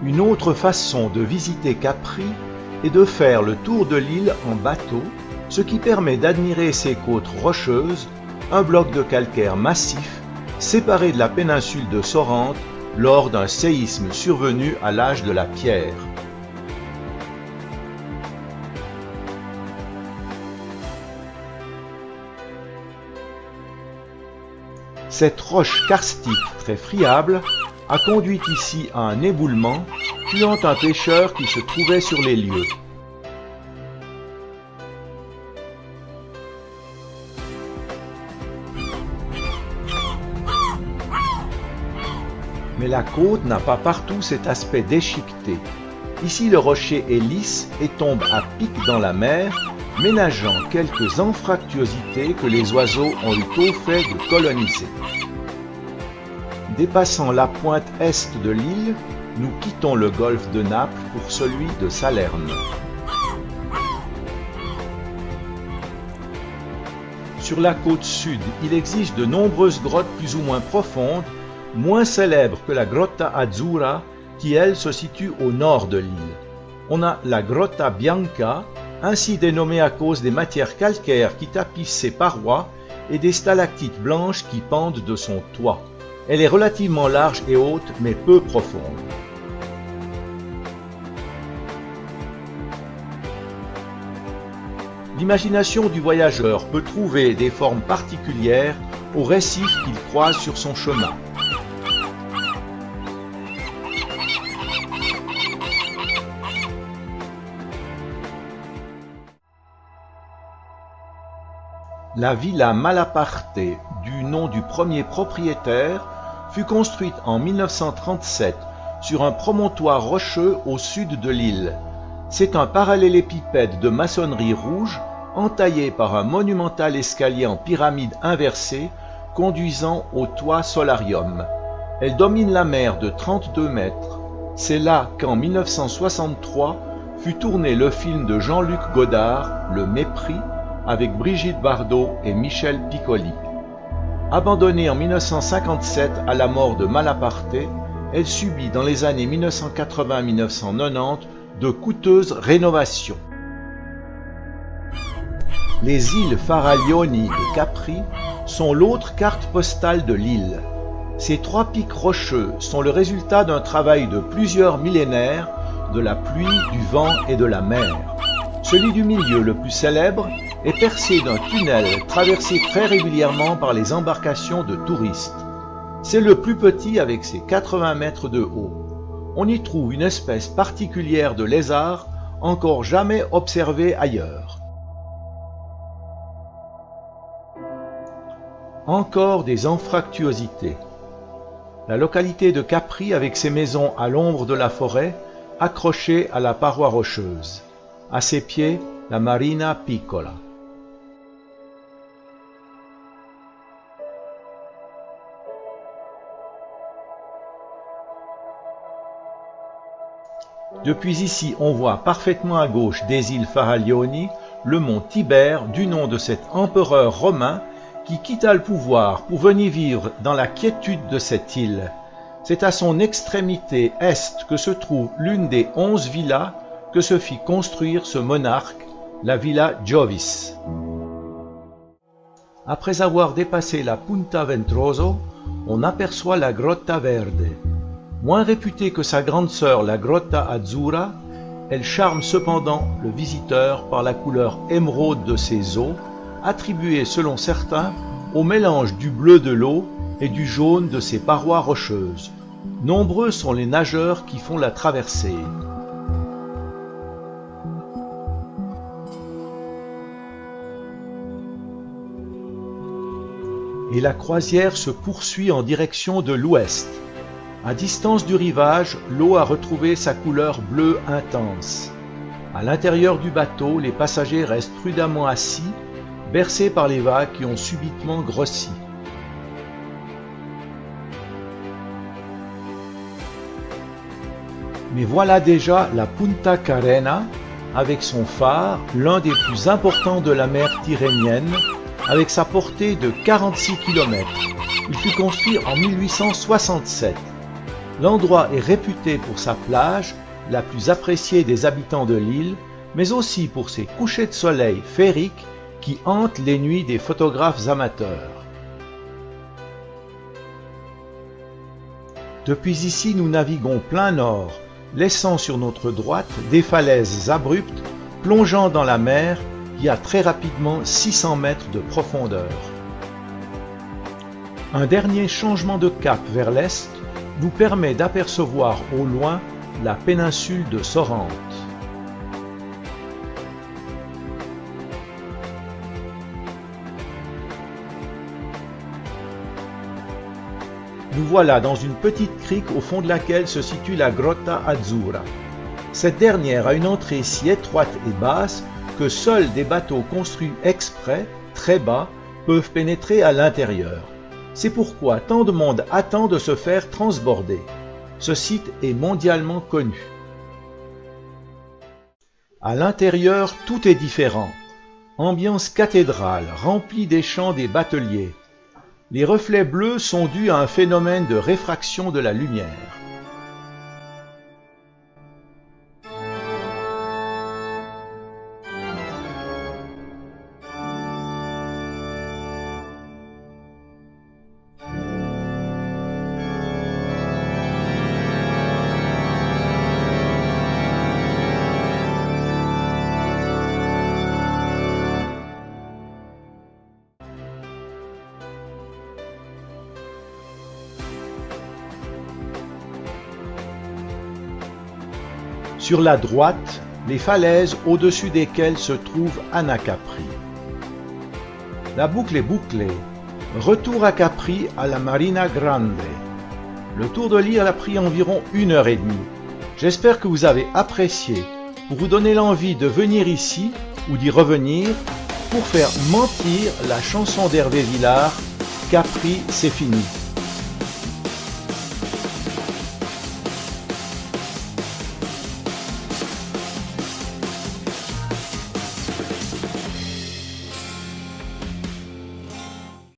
Une autre façon de visiter Capri est de faire le tour de l'île en bateau, ce qui permet d'admirer ses côtes rocheuses, un bloc de calcaire massif séparé de la péninsule de Sorrente lors d'un séisme survenu à l'âge de la pierre. Cette roche karstique très friable a conduit ici à un éboulement, tuant un pêcheur qui se trouvait sur les lieux. Mais la côte n'a pas partout cet aspect déchiqueté. Ici le rocher est lisse et tombe à pic dans la mer, ménageant quelques anfractuosités que les oiseaux ont eu tôt fait de coloniser. Dépassant la pointe est de l'île, nous quittons le golfe de Naples pour celui de Salerne. Sur la côte sud, il existe de nombreuses grottes plus ou moins profondes, moins célèbres que la Grotta Azzurra, qui elle se situe au nord de l'île. On a la Grotta Bianca, ainsi dénommée à cause des matières calcaires qui tapissent ses parois et des stalactites blanches qui pendent de son toit. Elle est relativement large et haute, mais peu profonde. L'imagination du voyageur peut trouver des formes particulières aux récifs qu'il croise sur son chemin. La villa Malaparte, du nom du premier propriétaire, fut construite en 1937 sur un promontoire rocheux au sud de l'île. C'est un parallélépipède de maçonnerie rouge entaillé par un monumental escalier en pyramide inversée conduisant au toit solarium. Elle domine la mer de 32 mètres. C'est là qu'en 1963 fut tourné le film de Jean-Luc Godard, Le Mépris, avec Brigitte Bardot et Michel Piccoli. Abandonnée en 1957 à la mort de Malaparte, elle subit dans les années 1980-1990 de coûteuses rénovations. Les îles Faraglioni de Capri sont l'autre carte postale de l'île. Ces trois pics rocheux sont le résultat d'un travail de plusieurs millénaires, de la pluie, du vent et de la mer. Celui du milieu, le plus célèbre, est percé d'un tunnel traversé très régulièrement par les embarcations de touristes. C'est le plus petit avec ses 80 mètres de haut. On y trouve une espèce particulière de lézard encore jamais observée ailleurs. Encore des anfractuosités. La localité de Capri avec ses maisons à l'ombre de la forêt, accrochées à la paroi rocheuse. À ses pieds, la Marina Piccola. Depuis ici, on voit parfaitement à gauche des îles Faraglioni, le mont Tibère, du nom de cet empereur romain qui quitta le pouvoir pour venir vivre dans la quiétude de cette île. C'est à son extrémité est que se trouve l'une des 11 villas que se fit construire ce monarque, la Villa Giovis. Après avoir dépassé la Punta Ventroso, on aperçoit la Grotta Verde. Moins réputée que sa grande sœur la Grotta Azzurra, elle charme cependant le visiteur par la couleur émeraude de ses eaux, attribuée selon certains au mélange du bleu de l'eau et du jaune de ses parois rocheuses. Nombreux sont les nageurs qui font la traversée. Et la croisière se poursuit en direction de l'ouest. À distance du rivage, l'eau a retrouvé sa couleur bleue intense. À l'intérieur du bateau, les passagers restent prudemment assis, bercés par les vagues qui ont subitement grossi. Mais voilà déjà la Punta Carena, avec son phare, l'un des plus importants de la mer Tyrrhénienne, avec sa portée de 46 km. Il fut construit en 1867. L'endroit est réputé pour sa plage, la plus appréciée des habitants de l'île, mais aussi pour ses couchers de soleil féeriques qui hantent les nuits des photographes amateurs. Depuis ici, nous naviguons plein nord, laissant sur notre droite des falaises abruptes plongeant dans la mer qui a très rapidement 600 mètres de profondeur. Un dernier changement de cap vers l'est nous permet d'apercevoir au loin la péninsule de Sorrente. Nous voilà dans une petite crique au fond de laquelle se situe la Grotta Azzurra. Cette dernière a une entrée si étroite et basse que seuls des bateaux construits exprès, très bas, peuvent pénétrer à l'intérieur. C'est pourquoi tant de monde attend de se faire transborder. Ce site est mondialement connu. À l'intérieur, tout est différent. Ambiance cathédrale, remplie des chants des bateliers. Les reflets bleus sont dus à un phénomène de réfraction de la lumière. Sur la droite, les falaises au-dessus desquelles se trouve Anacapri. La boucle est bouclée. Retour à Capri à la Marina Grande. Le tour de l'île a pris environ 1h30. J'espère que vous avez apprécié pour vous donner l'envie de venir ici ou d'y revenir pour faire mentir la chanson d'Hervé Villard, Capri c'est fini.